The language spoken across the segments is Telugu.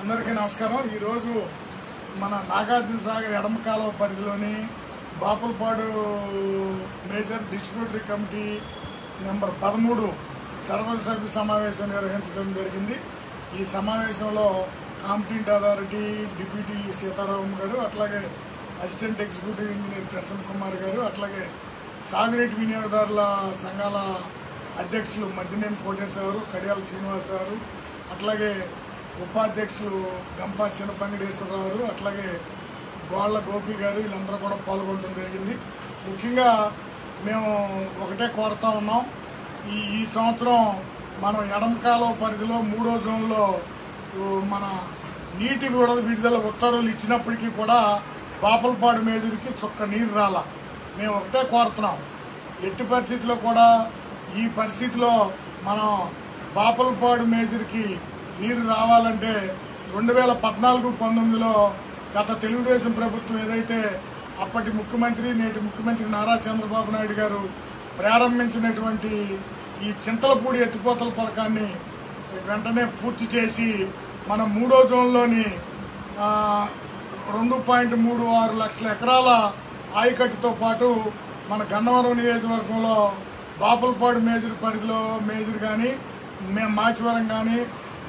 అందరికీ నమస్కారం। ఈరోజు మన నాగార్జున సాగర్ ఎడమ కాలువ పరిధిలోని Bapulapadu major distributary committee number 13 సర్వసభ్య సమావేశం నిర్వహించడం జరిగింది। ఈ సమావేశంలో కాంపిటెంట్ అథారిటీ డిప్యూటీ సీతారాం గారు, అట్లాగే assistant executive engineer Prasanna Kumar గారు, అట్లాగే సాగునీటి వినియోగదారుల సంఘాల అధ్యక్షులు మద్దినేని కోటేశ్వరరావు, కడియాల శ్రీనివాసరావు, అట్లాగే ఉపాధ్యక్షులు గంపా చిన్నపంగిడేశ్వరరావు, అట్లాగే గోళ్ల గోపి గారు, వీళ్ళందరూ కూడా పాల్గొనడం జరిగింది। ముఖ్యంగా మేము ఒకటే కోరుతా ఉన్నాం, ఈ సంవత్సరం మనం ఎడమ కాలువ పరిధిలో 3వ జోన్లో మన నీటి విడుదల ఉత్తర్వులు ఇచ్చినప్పటికీ కూడా బాపులపాడు మేజర్కి చుక్క నీరు రాలా। మేము ఒకటే కోరుతున్నాం, ఎట్టి పరిస్థితుల్లో కూడా ఈ పరిస్థితిలో మనం బాపులపాడు మేజర్కి నీరు రావాలంటే 2014-19లో గత తెలుగుదేశం ప్రభుత్వం ఏదైతే అప్పటి ముఖ్యమంత్రి నేటి ముఖ్యమంత్రి నారా చంద్రబాబు నాయుడు గారు ప్రారంభించినటువంటి ఈ చింతలపూడి ఎత్తిపోతల పథకాన్ని వెంటనే పూర్తి చేసి మన 3వ జోన్లోని 2.36 లక్షల ఎకరాల ఆయకట్టుతో పాటు మన గన్నవరం నియోజకవర్గంలో బాపులపాడు మేజర్ పరిధిలో మేజర్ కానీ మాచివరం కానీ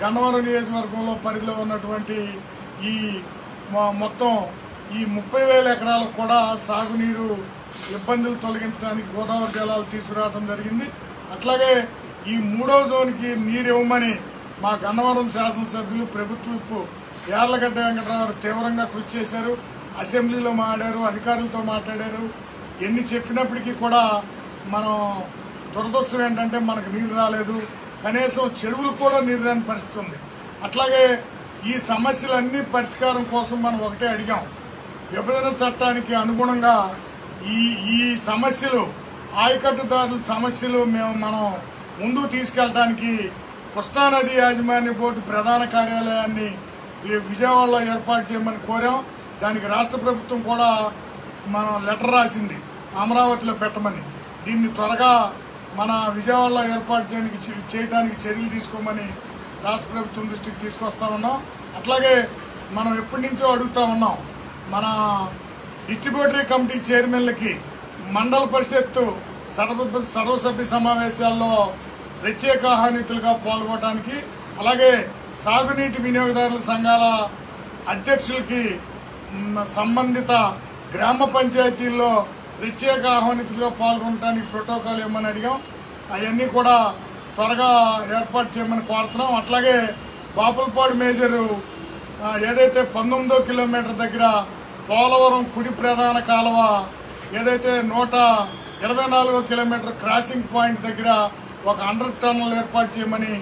గన్నవరం నియోజకవర్గంలో పరిధిలో ఉన్నటువంటి ఈ మొత్తం ఈ 30,000 ఎకరాలకు కూడా సాగునీరు ఇబ్బందులు తొలగించడానికి గోదావరి జలాలు తీసుకురావడం జరిగింది। అట్లాగే ఈ 3వ జోన్కి నీరు ఇవ్వమని మా గన్నవరం శాసనసభ్యులు ప్రభుత్వ విప్పు యార్లగడ్డ వెంకటరావు తీవ్రంగా కృషి చేశారు, అసెంబ్లీలో మాట్లాడారు, అధికారులతో మాట్లాడారు। ఎన్ని చెప్పినప్పటికీ కూడా మనం దురదృష్టం ఏంటంటే మనకు నీరు రాలేదు, కనీసం చెరువులు కూడా నీరు రాని పరిస్థితి ఉంది। అట్లాగే ఈ సమస్యలన్నీ పరిష్కారం కోసం మనం ఒకటే అడిగాం, విభజన చట్టానికి అనుగుణంగా ఈ సమస్యలు ఆయకట్టుదారుల సమస్యలు మనం ముందుకు తీసుకెళ్ళడానికి కృష్ణానది యాజమాన్య బోర్డు ప్రధాన కార్యాలయాన్ని విజయవాడలో ఏర్పాటు చేయమని కోరాం। దానికి రాష్ట్ర ప్రభుత్వం కూడా మనం లెటర్ రాసింది అమరావతిలో పెట్టమని, దీన్ని త్వరగా మన విజయవాడలో ఏర్పాటు చేయడానికి చర్యలు తీసుకోమని రాష్ట్ర ప్రభుత్వం దృష్టికి తీసుకొస్తా ఉన్నాం। అట్లాగే మనం ఎప్పటి నుంచో అడుగుతా ఉన్నాం, మన డిస్ట్రిబ్యూటరీ కమిటీ చైర్మన్లకి మండల పరిషత్తు సర్వసభ్య సమావేశాల్లో ప్రత్యేక ఆహ్వానితులుగా పాల్గొనడానికి, అలాగే సాగునీటి వినియోగదారుల సంఘాల అధ్యక్షులకి సంబంధిత గ్రామ పంచాయతీల్లో ప్రత్యేక ఆహ్వానితులుగా పాల్గొనడానికి ప్రోటోకాల్ ఇవ్వమని అడిగాం। అవన్నీ కూడా త్వరగా ఏర్పాటు చేయమని కోరుతున్నాం। అట్లాగే బాపులపాడు మేజరు ఏదైతే 19వ కిలోమీటర్ దగ్గర పోలవరం కుడి ప్రధాన కాలువ ఏదైతే 124వ కిలోమీటర్ క్రాసింగ్ పాయింట్ దగ్గర ఒక 100 టన్నులు ఏర్పాటు చేయమని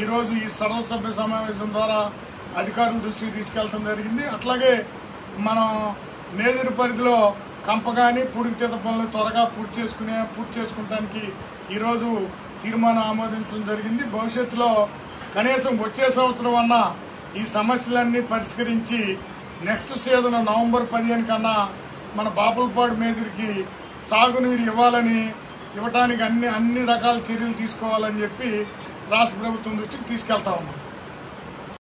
ఈరోజు ఈ సర్వసభ్య సమావేశం ద్వారా అధికారుల దృష్టికి తీసుకెళ్లడం జరిగింది। అట్లాగే మనం మేజర్ పరిధిలో కంపగాని పూడికతీత పనులు త్వరగా పూర్తి చేసుకుంటానికి ఈరోజు తీర్మానం ఆమోదించడం జరిగింది। భవిష్యత్తులో కనీసం వచ్చే సంవత్సరం అన్నా ఈ సమస్యలన్నీ పరిష్కరించి నెక్స్ట్ సీజన్ నవంబర్ 15 కన్నా మన బాపులపాడు మేజర్కి సాగునీరు ఇవ్వటానికి అన్ని రకాల చర్యలు తీసుకోవాలని చెప్పి రాష్ట్ర ప్రభుత్వం దృష్టికి తీసుకెళ్తా ఉన్నాం।